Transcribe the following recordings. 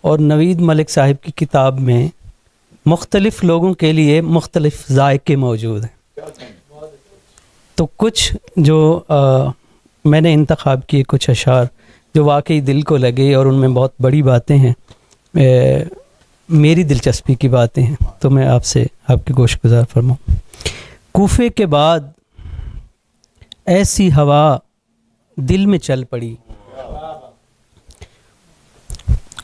اور نوید ملک صاحب کی کتاب میں مختلف لوگوں کے لیے مختلف ذائقے موجود ہیں. تو کچھ جو میں نے انتخاب کیے کچھ اشعار جو واقعی دل کو لگے اور ان میں بہت بڑی باتیں ہیں، میری دلچسپی کی باتیں ہیں، تو میں آپ سے آپ کے گوش گزار فرماؤں. کوفے کے بعد ایسی ہوا دل میں چل پڑی،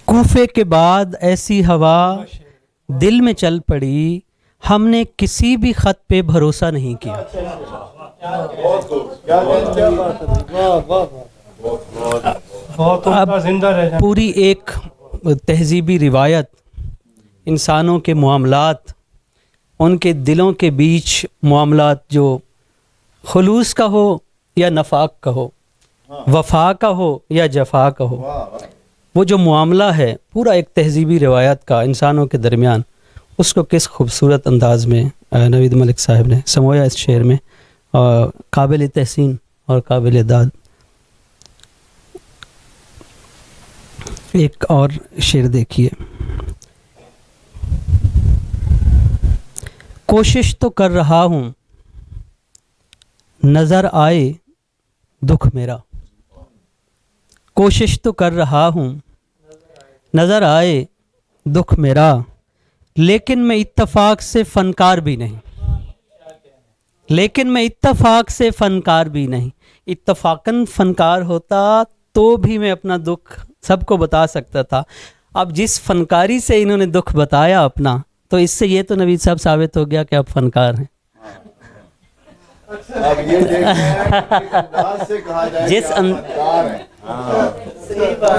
کوفے کے بعد ایسی ہوا دل میں چل پڑی، ہم نے کسی بھی خط پہ بھروسہ نہیں کیا. اب پوری ایک تہذیبی روایت، انسانوں کے معاملات، ان کے دلوں کے بیچ معاملات جو خلوص کا ہو یا نفاق کا ہو، وفا کا ہو یا جفا کا ہو، وہ جو معاملہ ہے پورا ایک تہذیبی روایت کا انسانوں کے درمیان، اس کو کس خوبصورت انداز میں نوید ملک صاحب نے سمویا اس شعر میں، قابل تحسین اور قابل داد. ایک اور شعر دیکھیے. کوشش تو کر رہا ہوں نظر آئے دکھ میرا، کوشش تو کر رہا ہوں نظر آئے دکھ میرا، لیکن میں اتفاق سے فنکار بھی نہیں، لیکن میں اتفاق سے فنکار بھی نہیں. اتفاقاً فنکار ہوتا تو بھی میں اپنا دکھ سب کو بتا سکتا تھا. اب جس فنکاری سے انہوں نے دکھ بتایا اپنا، تو اس سے یہ تو نوید صاحب ثابت ہو گیا کہ آپ فنکار ہیں.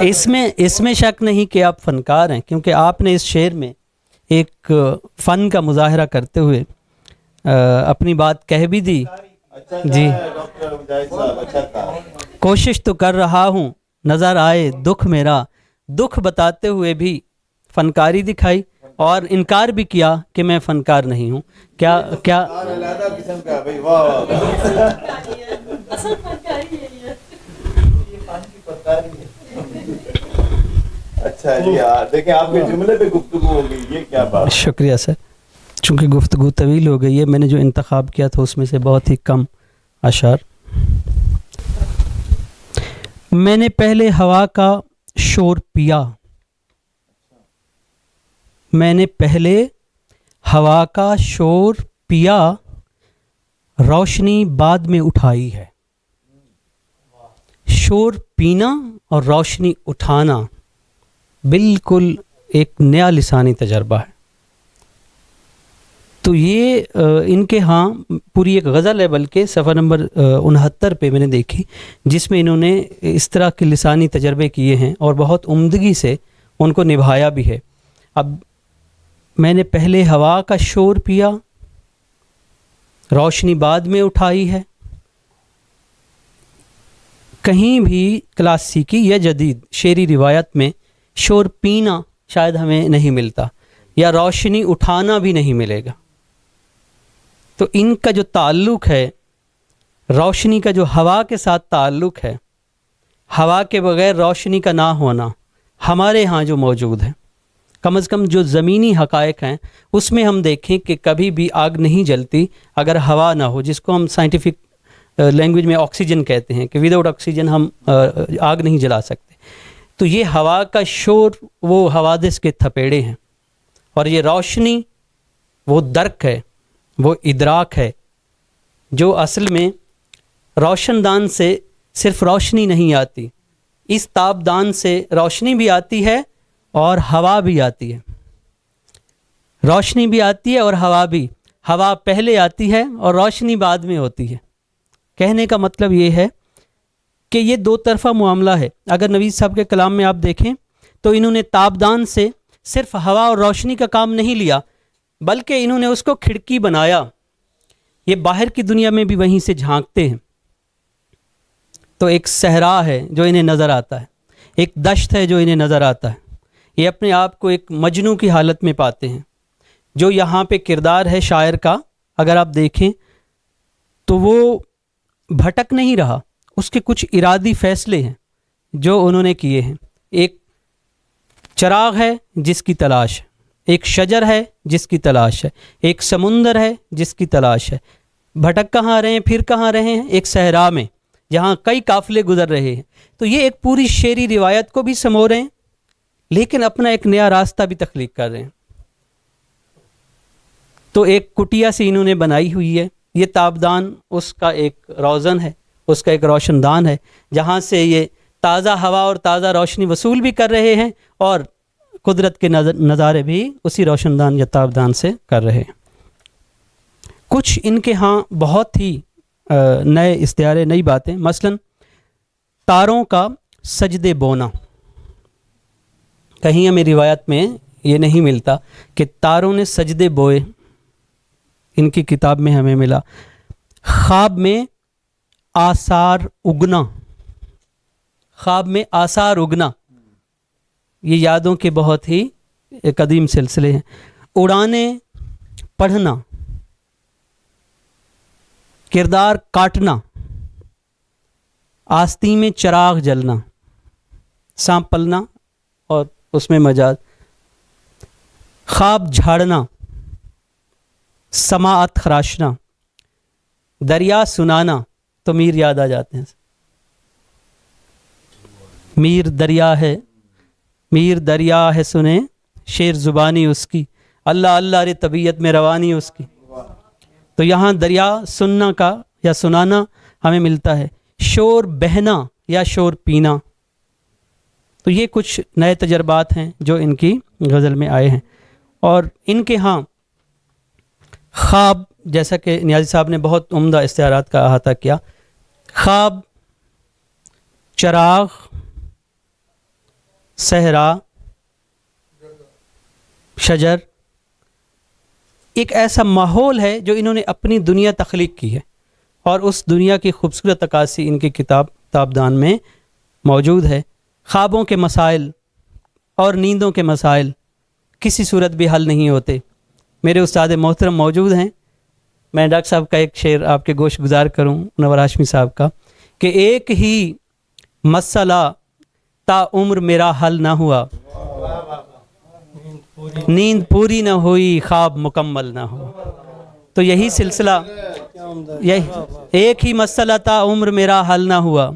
اس میں شک نہیں کہ آپ فنکار ہیں، کیونکہ آپ نے اس شعر میں ایک فن کا مظاہرہ کرتے ہوئے اپنی بات کہہ بھی دی. جی، کوشش تو کر رہا ہوں نظر آئے دکھ میرا، دکھ بتاتے ہوئے بھی فنکاری دکھائی اور انکار بھی کیا کہ میں فنکار نہیں ہوں. کیا اچھا جی، دیکھیں آپ کے جملے پہ گفتگو ہو گئی، یہ کیا بات. شکریہ سر. چونکہ گفتگو طویل ہو گئی ہے، میں نے جو انتخاب کیا تھا اس میں سے بہت ہی کم اشعار. میں نے پہلے ہوا کا شور پیا، میں نے پہلے ہوا کا شور پیا، روشنی بعد میں اٹھائی ہے. شور پینا اور روشنی اٹھانا بالکل ایک نیا لسانی تجربہ ہے. تو یہ ان کے ہاں پوری ایک غزل ہے، بلکہ صفحہ نمبر 69 پہ میں نے دیکھی، جس میں انہوں نے اس طرح کے لسانی تجربے کیے ہیں اور بہت عمدگی سے ان کو نبھایا بھی ہے. اب میں نے پہلے ہوا کا شور پیا، روشنی بعد میں اٹھائی ہے. کہیں بھی کلاسیکی یا جدید شعری روایت میں شور پینا شاید ہمیں نہیں ملتا، یا روشنی اٹھانا بھی نہیں ملے گا. تو ان کا جو تعلق ہے روشنی کا، جو ہوا کے ساتھ تعلق ہے، ہوا کے بغیر روشنی کا نہ ہونا ہمارے ہاں جو موجود ہے، کم از کم جو زمینی حقائق ہیں اس میں ہم دیکھیں کہ کبھی بھی آگ نہیں جلتی اگر ہوا نہ ہو، جس کو ہم سائنٹیفک لینگویج میں آکسیجن کہتے ہیں، کہ وداؤٹ آکسیجن ہم آگ نہیں جلا سکتے. تو یہ ہوا کا شور وہ حوادث کے تھپیڑے ہیں، اور یہ روشنی وہ درک ہے، وہ ادراک ہے، جو اصل میں روشن دان سے صرف روشنی نہیں آتی، اس تابدان سے روشنی بھی آتی ہے اور ہوا بھی آتی ہے. روشنی بھی آتی ہے اور ہوا بھی. ہوا پہلے آتی ہے اور روشنی بعد میں ہوتی ہے. کہنے کا مطلب یہ ہے کہ یہ دو طرفہ معاملہ ہے. اگر نوید صاحب کے کلام میں آپ دیکھیں تو انہوں نے تابدان سے صرف ہوا اور روشنی کا کام نہیں لیا، بلکہ انہوں نے اس کو کھڑکی بنایا. یہ باہر کی دنیا میں بھی وہیں سے جھانکتے ہیں تو ایک صحرا ہے جو انہیں نظر آتا ہے، ایک دشت ہے جو انہیں نظر آتا ہے. یہ اپنے آپ کو ایک مجنوں کی حالت میں پاتے ہیں. جو یہاں پہ کردار ہے شاعر کا، اگر آپ دیکھیں تو وہ بھٹک نہیں رہا، اس کے کچھ ارادی فیصلے ہیں جو انہوں نے کیے ہیں. ایک چراغ ہے جس کی تلاش ہے، ایک شجر ہے جس کی تلاش ہے، ایک سمندر ہے جس کی تلاش ہے، بھٹک کہاں رہے ہیں، پھر کہاں رہے ہیں، ایک صحرا میں جہاں کئی قافلے گزر رہے ہیں۔ تو یہ ایک پوری شعری روایت کو بھی سمو رہے ہیں، لیکن اپنا ایک نیا راستہ بھی تخلیق کر رہے ہیں۔ تو ایک کٹیا سی انہوں نے بنائی ہوئی ہے، یہ تابدان اس کا ایک روزن ہے، اس کا ایک روشن دان ہے، جہاں سے یہ تازہ ہوا اور تازہ روشنی وصول بھی کر رہے ہیں، اور قدرت کے نظارے بھی اسی روشن دان یا تابدان سے کر رہے ہیں۔ کچھ ان کے ہاں بہت ہی نئے استعارے، نئی باتیں، مثلا تاروں کا سجدے بونا، کہیں ہمیں روایت میں یہ نہیں ملتا کہ تاروں نے سجدے بوئے، ان کی کتاب میں ہمیں ملا۔ خواب میں آثار اگنا، خواب میں آثار اگنا، یہ یادوں کے بہت ہی قدیم سلسلے ہیں۔ اڑانے پڑھنا، کردار کاٹنا، آستی میں چراغ جلنا، سانپ پلنا اور اس میں مجاز، خواب جھاڑنا، سماعت خراشنا، دریا سنانا، تو میر یاد آ جاتے ہیں، میر دریا ہے، میر دریا ہے سنے شیر زبانی اس کی، اللہ اللہ رے طبیعت میں روانی اس کی۔ تو یہاں دریا سننا کا یا سنانا ہمیں ملتا ہے، شور بہنا یا شور پینا۔ تو یہ کچھ نئے تجربات ہیں جو ان کی غزل میں آئے ہیں۔ اور ان کے ہاں خواب، جیسا کہ نیازی صاحب نے بہت عمدہ استعارات کا احاطہ کیا، خواب، چراغ، صحرا، شجر، ایک ایسا ماحول ہے جو انہوں نے اپنی دنیا تخلیق کی ہے، اور اس دنیا کی خوبصورت عکاسی ان کی کتاب تابدان میں موجود ہے۔ خوابوں کے مسائل اور نیندوں کے مسائل کسی صورت بھی حل نہیں ہوتے۔ میرے استاد محترم موجود ہیں، میں ڈاکٹر صاحب کا ایک شعر آپ کے گوش گزار کروں، منور ہاشمی صاحب کا، کہ ایک ہی مسئلہ تا عمر میرا حل نہ ہوا، نیند پوری نہ ہوئی، خواب مکمل نہ ہوا۔ تو یہی سلسلہ، ایک ہی مسئلہ تا عمر میرا حل نہ ہوا،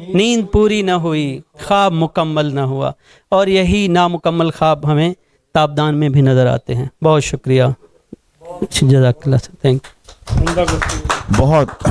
نیند پوری نہ ہوئی، خواب مکمل نہ ہوا، اور یہی نامکمل خواب ہمیں تابدان میں بھی نظر آتے ہیں۔ بہت شکریہ، جزاک اللہ، تھینک یو۔ بہت